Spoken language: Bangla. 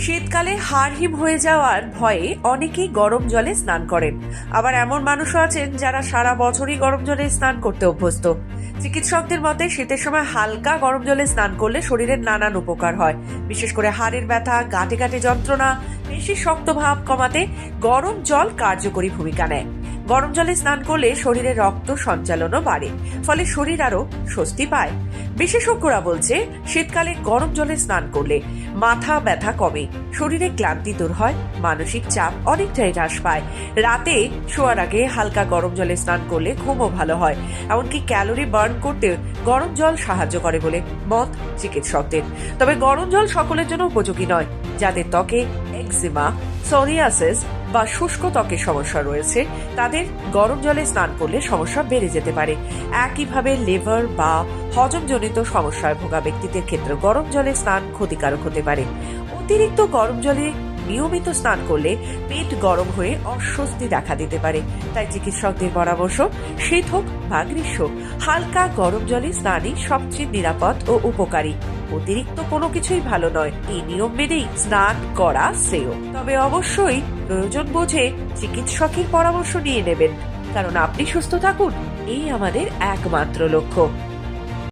শীতকালে হাড় হিম হয়ে যাওয়ার ভয়ে অনেকেই গরম জলে স্নান করেন। আবার এমন মানুষও আছেন যারা সারা বছরই গরম জলে স্নান করতে অভ্যস্ত। চিকিৎসকদের মতে শীতের সময় হালকা গরম জলে স্নান করলে শরীরের নানান উপকার হয়। বিশেষ করে হাড়ের ব্যথা, গাঁটে গাঁটে যন্ত্রণা, বেশি শক্ত ভাব কমাতে গরম জল কার্যকরী ভূমিকা নেয়। গরম জলে স্নান করলে শরীরে রক্ত সঞ্চালনও বাড়ে, ফলে শরীর আরো স্বস্তি পায়। বিশেষজ্ঞরা বলছে শীতকালে গরম জলে স্নান করলে মাথা ব্যথা কমে, শরীরে ক্লান্তি দূর হয়, মানসিক চাপ অনেকটাই হ্রাস পায়। রাতে শোয়ার আগে হালকা গরম জলে স্নান করলে ঘুমও ভালো হয়। এমনকি ক্যালোরি বার্ন করতে গরম জল সাহায্য করে বলে মত চিকিৎসকদের। তবে গরম জল সকলের জন্য উপযোগী নয়। যাদের ত্বকে একজিমা, সোরিয়াসিস বা শুষ্ক ত্বকের সমস্যা রয়েছে, তাদের গরম জলে স্নান করলে সমস্যা বেড়ে যেতে পারে। একইভাবে লিভার বা হজমজনিত সমস্যায় ভোগা ব্যক্তিদের ক্ষেত্রে গরম জলে স্নান ক্ষতিকারক হতে পারে। অতিরিক্ত গরম জলে নিয়মিত স্নান করলে পেট গরম হয়ে অস্বস্তি দেখা দিতে পারে। তাই চিকিৎসকদের পরামর্শ, শীত হোক বা গ্রীষ্ম, হালকা গরম জলে স্নানই সবচেয়ে নিরাপদ ও উপকারী। অতিরিক্ত কোনো কিছুই ভালো নয়। এই নিয়ম মেনেই স্নান করা শ্রেয়। তবে অবশ্যই প্রয়োজন বুঝে চিকিৎসকের পরামর্শ নিয়ে নেবেন, কারণ আপনি সুস্থ থাকুন, এই আমাদের একমাত্র লক্ষ্য।